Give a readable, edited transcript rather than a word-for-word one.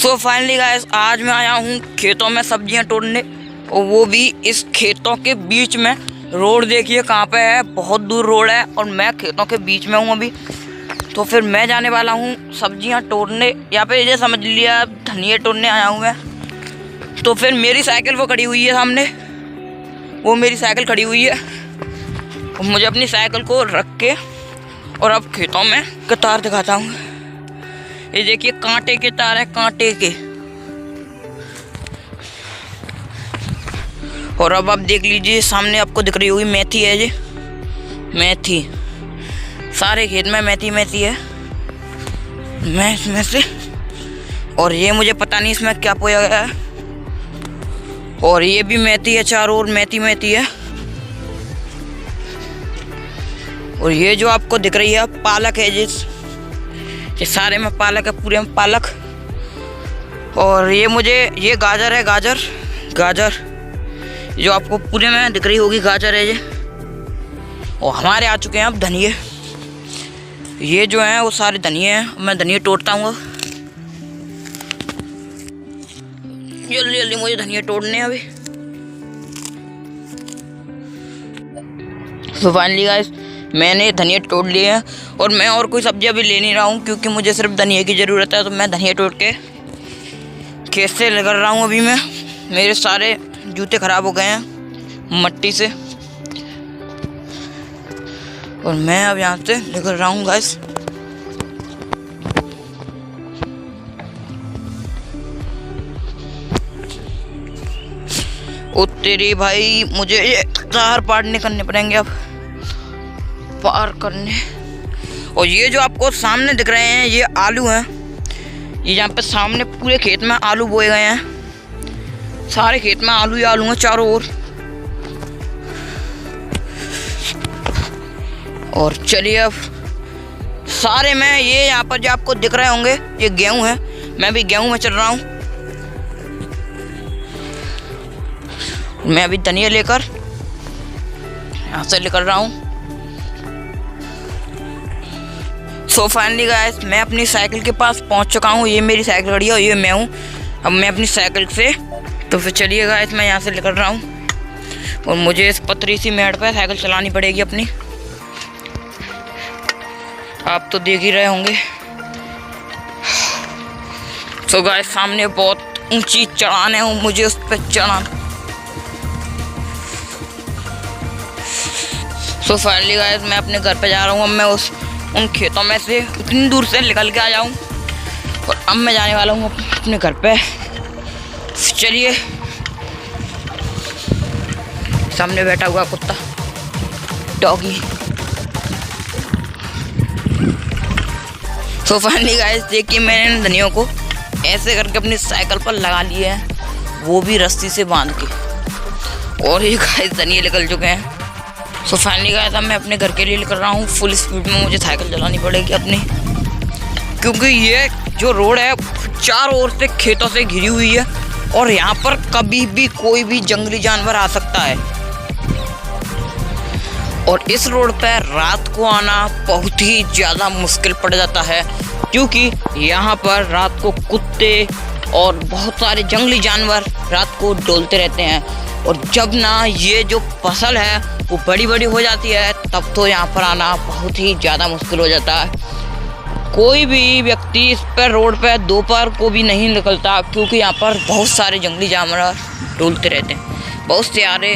So finally guys, आज मैं आया हूँ खेतों में सब्जियाँ तोड़ने, और वो भी इस खेतों के बीच में। रोड देखिए कहाँ पे है, बहुत दूर रोड है और मैं खेतों के बीच में हूँ अभी। तो फिर मैं जाने वाला हूँ सब्जियाँ तोड़ने। यहाँ पे ये समझ लिया धनिया तोड़ने आया हूँ मैं। तो फिर मेरी साइकिल वो खड़ी हुई है सामने, वो मेरी साइकिल खड़ी हुई है। और मुझे अपनी साइकिल को रख के और अब खेतों में तार दिखाता हूँ। ये देखिए कांटे के तार है, कांटे के। और अब आप देख लीजिए सामने आपको दिख रही होगी मेथी है, ये मेथी। सारे खेत में मेथी मेथी है, मैं इसमें से। और ये मुझे पता नहीं इसमें क्या बोया गया है। और ये भी मेथी है, चारों ओर मेथी मेथी है। और ये जो आपको दिख रही है पालक है, ये सारे में पालक है, पूरे में पालक। और ये मुझे ये गाजर है, गाजर गाजर जो आपको पूरे में दिख रही होगी, गाजर है ये। और हमारे आ चुके हैं अब धनिये। ये जो हैं वो सारे धनिये हैं। मैं धनिये तोड़ता हूँ। जल्दी जल्दी मुझे धनिये तोड़ने हैं अभी। तो फाइनली गाइस, मैंने धनिया तोड़ लिए हैं और मैं और कोई सब्जी अभी ले नहीं रहा हूँ, क्योंकि मुझे सिर्फ धनिया की ज़रूरत है। तो मैं धनिया तोड़ के खेत से निकल रहा हूँ अभी मैं। मेरे सारे जूते ख़राब हो गए हैं मट्टी से, और मैं अब यहाँ से निकल रहा हूँ गाइस। ओ तेरी भाई, मुझे ये तार पार करने पड़ेंगे अब, पार करने। और ये जो आपको सामने दिख रहे हैं ये आलू हैं। ये यहाँ पे सामने पूरे खेत में आलू बोए गए हैं। सारे खेत में आलू ही आलू हैं चारों ओर। और चलिए अब सारे में ये यहाँ पर जो आपको दिख रहे होंगे ये गेहूं है। मैं भी गेहूं में चल रहा हूँ। मैं अभी धनिया लेकर यहाँ से निकल रहा हूँ। सो फाइनली गाइस, मैं अपनी साइकिल के पास पहुँच चुका हूँ। ये मेरी साइकिल खड़ी है और ये मैं हूँ। अब मैं अपनी साइकिल से, तो फिर चलिए गाइस मैं यहाँ से निकल रहा हूँ। और मुझे इस पतली सी मेड़ पर साइकिल चलानी पड़ेगी अपनी। आप तो देख ही रहे होंगे। सो गाइस, सामने बहुत ऊंची चढ़ान है, मुझे उस पर चढ़ाना। सो फाइनली गाइस, मैं अपने घर पे जा रहा हूँ। अब मैं उन खेतों में से उतनी दूर से निकल के आया हूँ और अब मैं जाने वाला हूँ अपने घर पे। चलिए, सामने बैठा हुआ कुत्ता, डॉगी। सो फाइनली गाइस, देखिए मैंने धनियों को ऐसे करके अपनी साइकिल पर लगा लिए हैं, वो भी रस्सी से बांध के। और ये गाइस धनिये निकल चुके हैं। सो फाइनली गाइस, अब मैं अपने घर के लिए निकल रहा हूँ। फुल स्पीड में मुझे साइकिल चलानी पड़ेगी अपनी, क्योंकि ये जो रोड है चारों ओर से खेतों से घिरी हुई है और यहाँ पर कभी भी कोई भी जंगली जानवर आ सकता है। और इस रोड पर रात को आना बहुत ही ज़्यादा मुश्किल पड़ जाता है, क्योंकि यहाँ पर रात को कुत्ते और बहुत सारे जंगली जानवर रात को डोलते रहते हैं। और जब ना ये जो फसल है वो बड़ी बड़ी हो जाती है, तब तो यहाँ पर आना बहुत ही ज़्यादा मुश्किल हो जाता है। कोई भी व्यक्ति इस पर रोड पर दोपहर को भी नहीं निकलता, क्योंकि यहाँ पर बहुत सारे जंगली जानवर डोलते रहते हैं। बहुत सारे